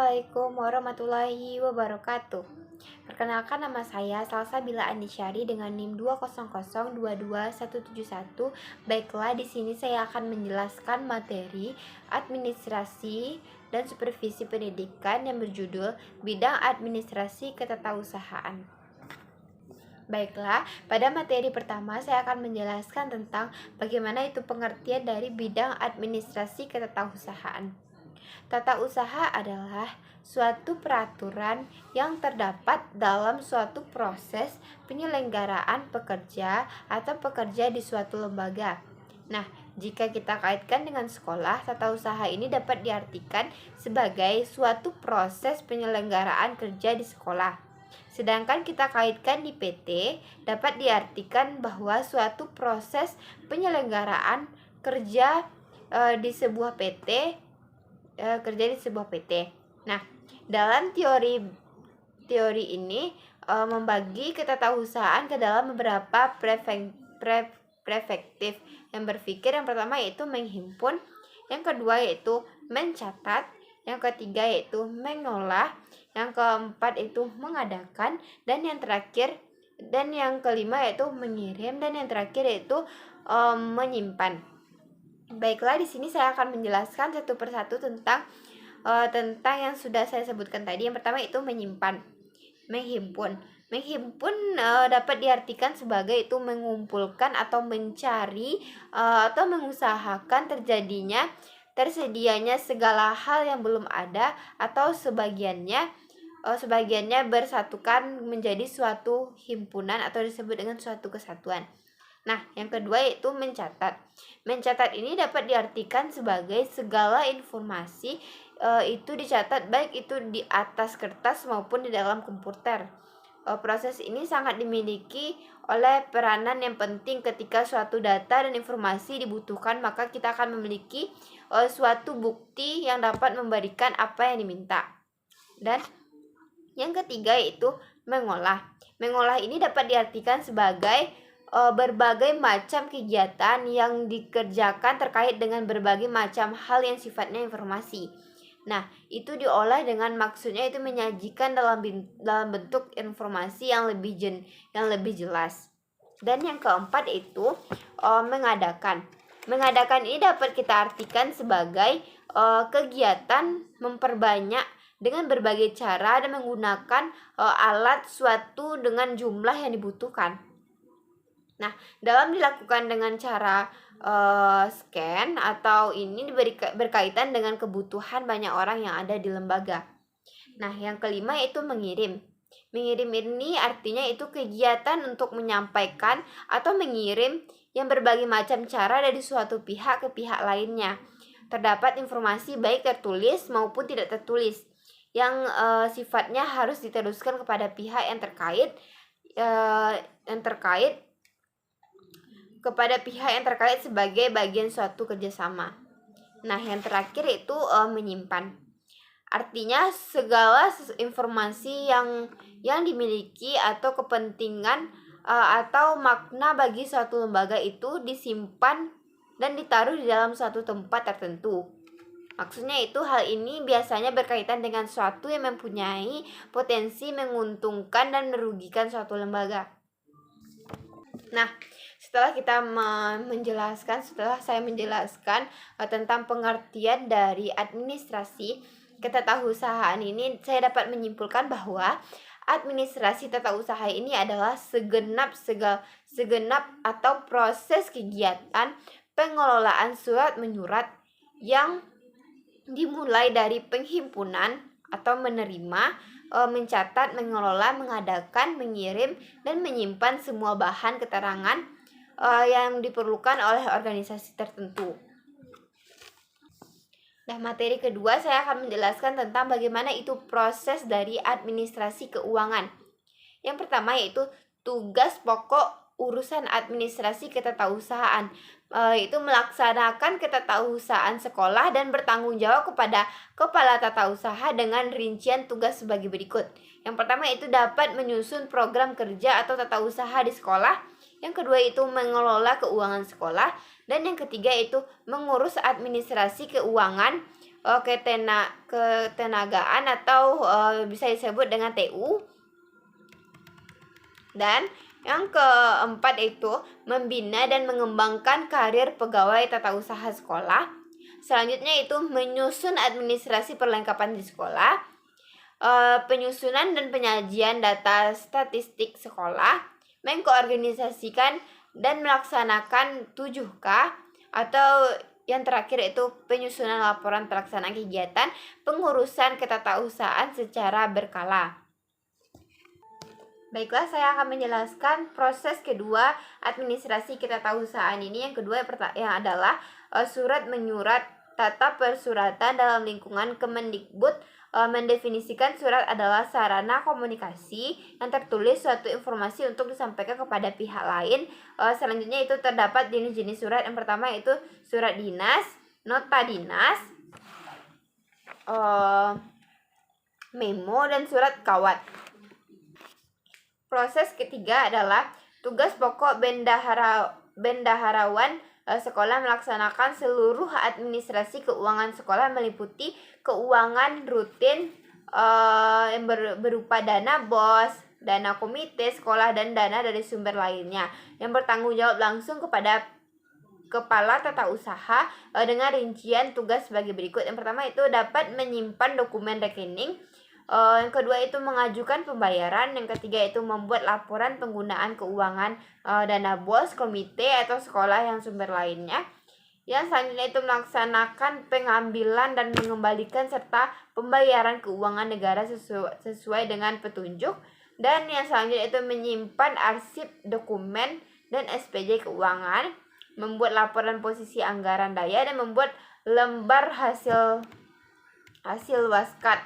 Assalamualaikum warahmatullahi wabarakatuh. Perkenalkan, nama saya Salsabila Andisyari dengan NIM 200222171. Baiklah, di sini saya akan menjelaskan materi administrasi dan supervisi pendidikan yang berjudul Bidang Administrasi Ketetausahaan. Baiklah, pada materi pertama saya akan menjelaskan tentang bagaimana itu pengertian dari bidang administrasi ketetausahaan. Tata usaha adalah suatu peraturan yang terdapat dalam suatu proses penyelenggaraan pekerja atau pekerja di suatu lembaga. Nah, jika kita kaitkan dengan sekolah, tata usaha ini dapat diartikan sebagai suatu proses penyelenggaraan kerja di sekolah. Sedangkan kita kaitkan di PT, dapat diartikan bahwa suatu proses penyelenggaraan kerja di sebuah PT. Nah, dalam teori ini membagi ketetausahaan ke dalam beberapa perspektif yang berpikir. Yang pertama yaitu menghimpun, yang kedua yaitu mencatat, yang ketiga yaitu mengolah, yang keempat itu mengadakan, dan yang kelima yaitu mengirim, dan yang terakhir yaitu menyimpan. Baiklah, di sini saya akan menjelaskan satu persatu tentang yang sudah saya sebutkan tadi. Yang pertama itu menyimpan, menghimpun. Menghimpun dapat diartikan sebagai itu mengumpulkan atau mencari atau mengusahakan tersedianya segala hal yang belum ada atau sebagiannya bersatukan menjadi suatu himpunan atau disebut dengan suatu kesatuan. Nah, yang kedua yaitu mencatat. Mencatat ini dapat diartikan sebagai segala informasi itu dicatat, baik itu di atas kertas maupun di dalam komputer. Proses ini sangat dimiliki oleh peranan yang penting ketika suatu data dan informasi dibutuhkan, maka kita akan memiliki suatu bukti yang dapat memberikan apa yang diminta. Dan yang ketiga yaitu mengolah. Mengolah ini dapat diartikan sebagai berbagai macam kegiatan yang dikerjakan terkait dengan berbagai macam hal yang sifatnya informasi. Nah, itu diolah dengan maksudnya itu menyajikan dalam bentuk informasi yang lebih jelas. Dan yang keempat itu mengadakan. Mengadakan ini dapat kita artikan sebagai kegiatan memperbanyak dengan berbagai cara dan menggunakan alat suatu dengan jumlah yang dibutuhkan. Nah, dalam dilakukan dengan cara scan atau ini berkaitan dengan kebutuhan banyak orang yang ada di lembaga. Nah, yang kelima yaitu mengirim. Mengirim ini artinya itu kegiatan untuk menyampaikan atau mengirim yang berbagai macam cara dari suatu pihak ke pihak lainnya. Terdapat informasi baik tertulis maupun tidak tertulis yang sifatnya harus diteruskan kepada pihak yang terkait sebagai bagian suatu kerjasama. Nah, yang terakhir itu menyimpan. Artinya segala informasi yang dimiliki atau kepentingan atau makna bagi suatu lembaga itu disimpan dan ditaruh di dalam suatu tempat tertentu. Maksudnya itu hal ini biasanya berkaitan dengan suatu yang mempunyai potensi menguntungkan dan merugikan suatu lembaga. Nah, setelah saya menjelaskan tentang pengertian dari administrasi ketetausahaan ini, saya dapat menyimpulkan bahwa administrasi tata usaha ini adalah segenap atau proses kegiatan pengelolaan surat menyurat yang dimulai dari penghimpunan atau menerima, mencatat, mengelola, mengadakan, mengirim, dan menyimpan semua bahan keterangan yang diperlukan oleh organisasi tertentu. Nah, materi kedua saya akan menjelaskan tentang bagaimana itu proses dari administrasi keuangan. Yang pertama yaitu tugas pokok urusan administrasi ketetausahaan, yaitu melaksanakan ketetausahaan sekolah dan bertanggung jawab kepada kepala tata usaha dengan rincian tugas sebagai berikut. Yang pertama itu dapat menyusun program kerja atau tata usaha di sekolah. Yang kedua itu mengelola keuangan sekolah. Dan yang ketiga itu mengurus administrasi keuangan ketenagaan atau bisa disebut dengan TU. Dan yang keempat itu membina dan mengembangkan karir pegawai tata usaha sekolah. Selanjutnya itu menyusun administrasi perlengkapan di sekolah, penyusunan dan penyajian data statistik sekolah, mengkoordinasikan dan melaksanakan 7K, atau yang terakhir itu penyusunan laporan pelaksanaan kegiatan pengurusan ketatausahaan secara berkala. Baiklah, saya akan menjelaskan proses kedua administrasi ketatausahaan ini. Yang kedua yang adalah surat menyurat tata persuratan dalam lingkungan Kemendikbud. Mendefinisikan surat adalah sarana komunikasi yang tertulis suatu informasi untuk disampaikan kepada pihak lain. Selanjutnya itu terdapat jenis-jenis surat. Yang pertama itu surat dinas, nota dinas, memo, dan surat kawat. Proses ketiga adalah tugas pokok bendaharawan sekolah melaksanakan seluruh administrasi keuangan sekolah, meliputi keuangan rutin yang berupa dana BOS, dana komite sekolah, dan dana dari sumber lainnya yang bertanggung jawab langsung kepada kepala tata usaha dengan rincian tugas sebagai berikut. Yang pertama itu dapat menyimpan dokumen rekening. Yang kedua itu mengajukan pembayaran. Yang ketiga itu membuat laporan penggunaan keuangan dana BOS, komite, atau sekolah yang sumber lainnya. Yang selanjutnya itu melaksanakan pengambilan dan mengembalikan serta pembayaran keuangan negara sesuai dengan petunjuk. Dan yang selanjutnya itu menyimpan arsip dokumen dan SPJ keuangan, membuat laporan posisi anggaran daya, dan membuat lembar hasil waskat.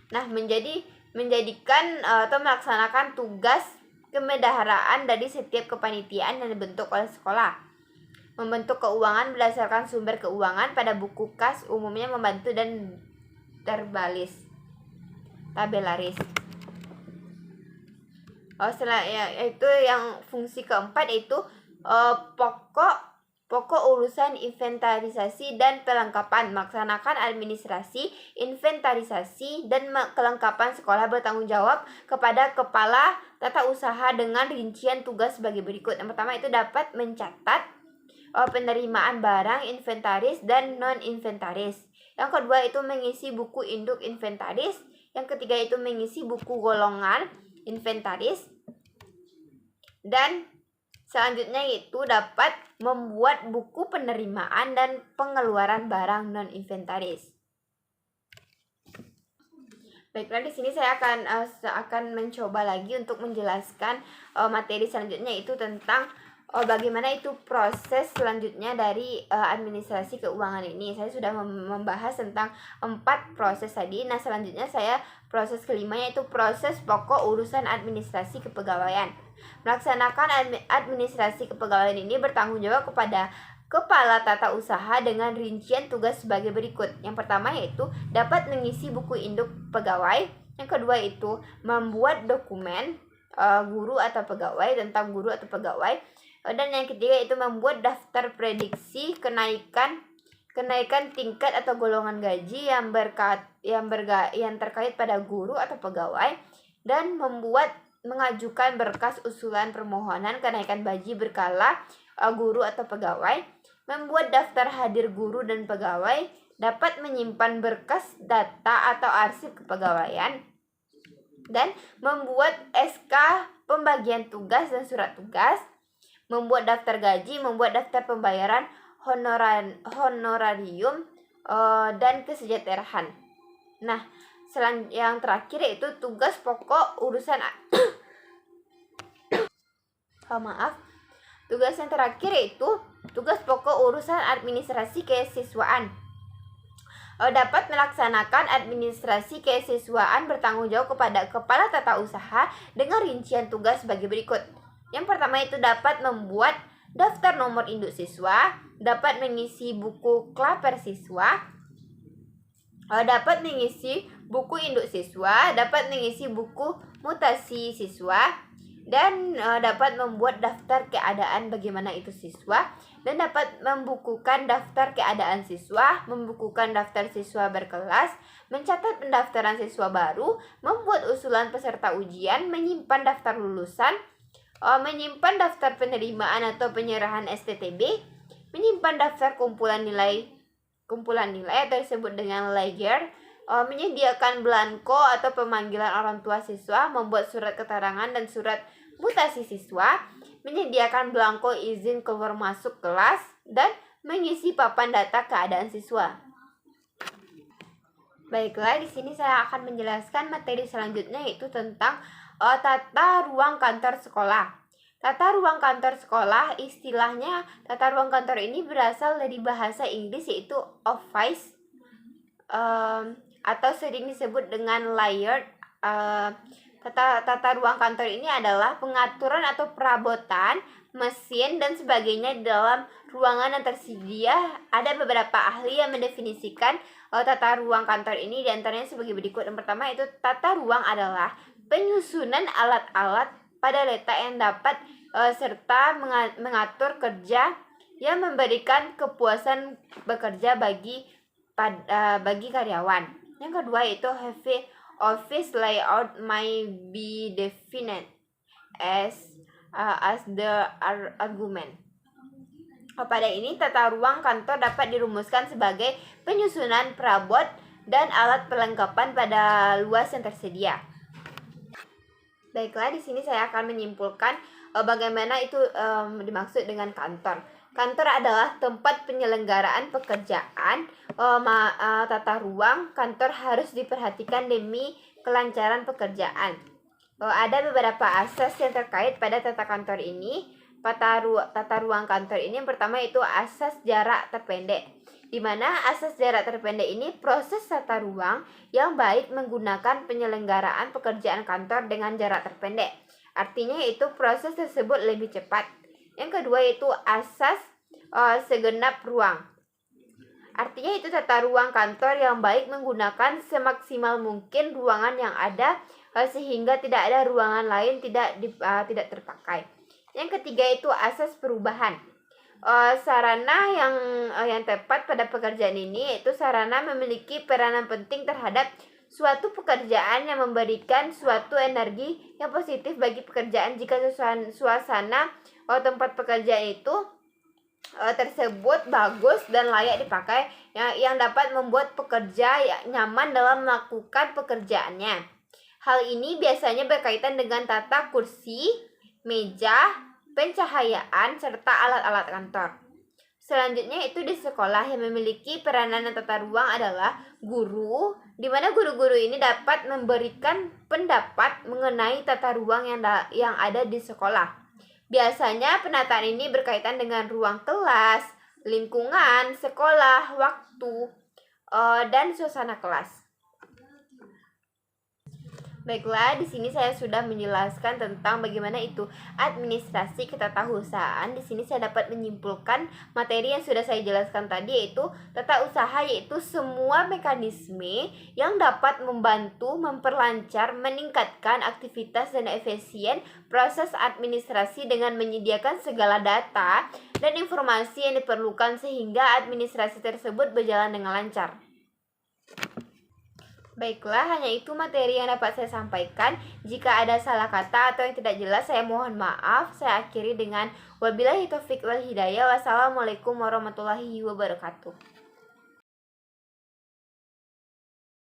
Nah, menjadikan atau melaksanakan tugas kebendaharaan dari setiap kepanitiaan yang dibentuk oleh sekolah. Membentuk keuangan berdasarkan sumber keuangan pada buku kas, umumnya membantu dan tabelaris. Setelah itu yang fungsi keempat itu pokok urusan inventarisasi dan kelengkapan. Melaksanakan administrasi, inventarisasi, dan kelengkapan sekolah bertanggung jawab kepada kepala tata usaha dengan rincian tugas sebagai berikut. Yang pertama itu dapat mencatat penerimaan barang inventaris dan non-inventaris. Yang kedua itu mengisi buku induk inventaris. Yang ketiga itu mengisi buku golongan inventaris. Dan selanjutnya itu dapat membuat buku penerimaan dan pengeluaran barang non-inventaris. Baiklah, di sini saya akan mencoba lagi untuk menjelaskan materi selanjutnya, itu tentang bagaimana itu proses selanjutnya dari administrasi keuangan ini. Saya sudah membahas tentang 4 proses tadi. Nah, selanjutnya proses kelima, yaitu proses pokok urusan administrasi kepegawaian. Melaksanakan administrasi kepegawaian ini bertanggung jawab kepada kepala tata usaha dengan rincian tugas sebagai berikut. Yang pertama yaitu dapat mengisi buku induk pegawai. Yang kedua itu membuat dokumen guru atau pegawai, tentang guru atau pegawai. Dan yang ketiga itu membuat daftar prediksi kenaikan tingkat atau golongan gaji yang terkait pada guru atau pegawai, dan mengajukan berkas usulan permohonan kenaikan gaji berkala guru atau pegawai, membuat daftar hadir guru dan pegawai, dapat menyimpan berkas data atau arsip kepegawaian, dan membuat SK pembagian tugas dan surat tugas, membuat daftar gaji, membuat daftar pembayaran honorarium dan kesejahteraan. Nah, yang terakhir yaitu tugas pokok urusan tugas yang terakhir yaitu tugas pokok urusan administrasi kesiswaan. Dapat melaksanakan administrasi kesiswaan bertanggung jawab kepada kepala tata usaha dengan rincian tugas sebagai berikut. Yang pertama itu dapat membuat daftar nomor induk siswa, dapat mengisi buku klaper siswa, dapat mengisi buku induk siswa, dapat mengisi buku mutasi siswa, dan dapat membuat daftar keadaan bagaimana itu siswa, dan dapat membukukan daftar keadaan siswa, membukukan daftar siswa berkelas, mencatat pendaftaran siswa baru, membuat usulan peserta ujian, menyimpan daftar lulusan, menyimpan daftar penerimaan atau penyerahan STTB, menyimpan daftar kumpulan nilai atau disebut dengan ledger, menyediakan blanko atau pemanggilan orang tua siswa, membuat surat keterangan dan surat mutasi siswa, menyediakan blanko izin keluar masuk kelas, dan mengisi papan data keadaan siswa. Baiklah, di sini saya akan menjelaskan materi selanjutnya, yaitu tentang tata ruang kantor sekolah. Tata ruang kantor sekolah, istilahnya tata ruang kantor ini berasal dari bahasa Inggris, yaitu office, atau sering disebut dengan layered. Tata ruang kantor ini adalah pengaturan atau perabotan mesin dan sebagainya di dalam ruangan yang tersedia. Ada beberapa ahli yang mendefinisikan tata ruang kantor ini, diantaranya sebagai berikut. Yang pertama itu tata ruang adalah penyusunan alat-alat pada letak yang dapat serta mengatur kerja yang memberikan kepuasan bekerja bagi karyawan. Yang kedua itu heavy office layout may be defined as the argument. Pada ini, tata ruang kantor dapat dirumuskan sebagai penyusunan perabot dan alat perlengkapan pada luas yang tersedia. Baiklah, di sini saya akan menyimpulkan bagaimana itu dimaksud dengan kantor. Kantor adalah tempat penyelenggaraan pekerjaan. Tata ruang kantor harus diperhatikan demi kelancaran pekerjaan. Ada beberapa asas yang terkait pada tata kantor ini. Tata ruang kantor ini, yang pertama itu asas jarak terpendek, di mana asas jarak terpendek ini proses tata ruang yang baik menggunakan penyelenggaraan pekerjaan kantor dengan jarak terpendek. Artinya itu proses tersebut lebih cepat. Yang kedua itu asas segenap ruang. Artinya itu tata ruang kantor yang baik menggunakan semaksimal mungkin ruangan yang ada sehingga tidak ada ruangan lain tidak terpakai. Yang ketiga itu asas perubahan. Sarana yang tepat pada pekerjaan ini, yaitu sarana memiliki peranan penting terhadap suatu pekerjaan yang memberikan suatu energi yang positif bagi pekerjaan jika suasana tempat pekerjaan itu tersebut bagus dan layak dipakai, yang dapat membuat pekerja nyaman dalam melakukan pekerjaannya. Hal ini biasanya berkaitan dengan tata kursi, meja, pencahayaan, serta alat-alat kantor. Selanjutnya itu di sekolah yang memiliki peranan tata ruang adalah guru, di mana guru-guru ini dapat memberikan pendapat mengenai tata ruang yang ada di sekolah. Biasanya penataan ini berkaitan dengan ruang kelas, lingkungan, sekolah, waktu, dan suasana kelas. Baiklah, di sini saya sudah menjelaskan tentang bagaimana itu administrasi ketatausahaan. Di sini saya dapat menyimpulkan materi yang sudah saya jelaskan tadi, yaitu tata usaha, yaitu semua mekanisme yang dapat membantu, memperlancar, meningkatkan aktivitas dan efisien proses administrasi dengan menyediakan segala data dan informasi yang diperlukan sehingga administrasi tersebut berjalan dengan lancar. Baiklah, hanya itu materi yang dapat saya sampaikan. Jika ada salah kata atau yang tidak jelas, saya mohon maaf. Saya akhiri dengan wabillahi taufiq wal hidayah. Wassalamualaikum warahmatullahi wabarakatuh.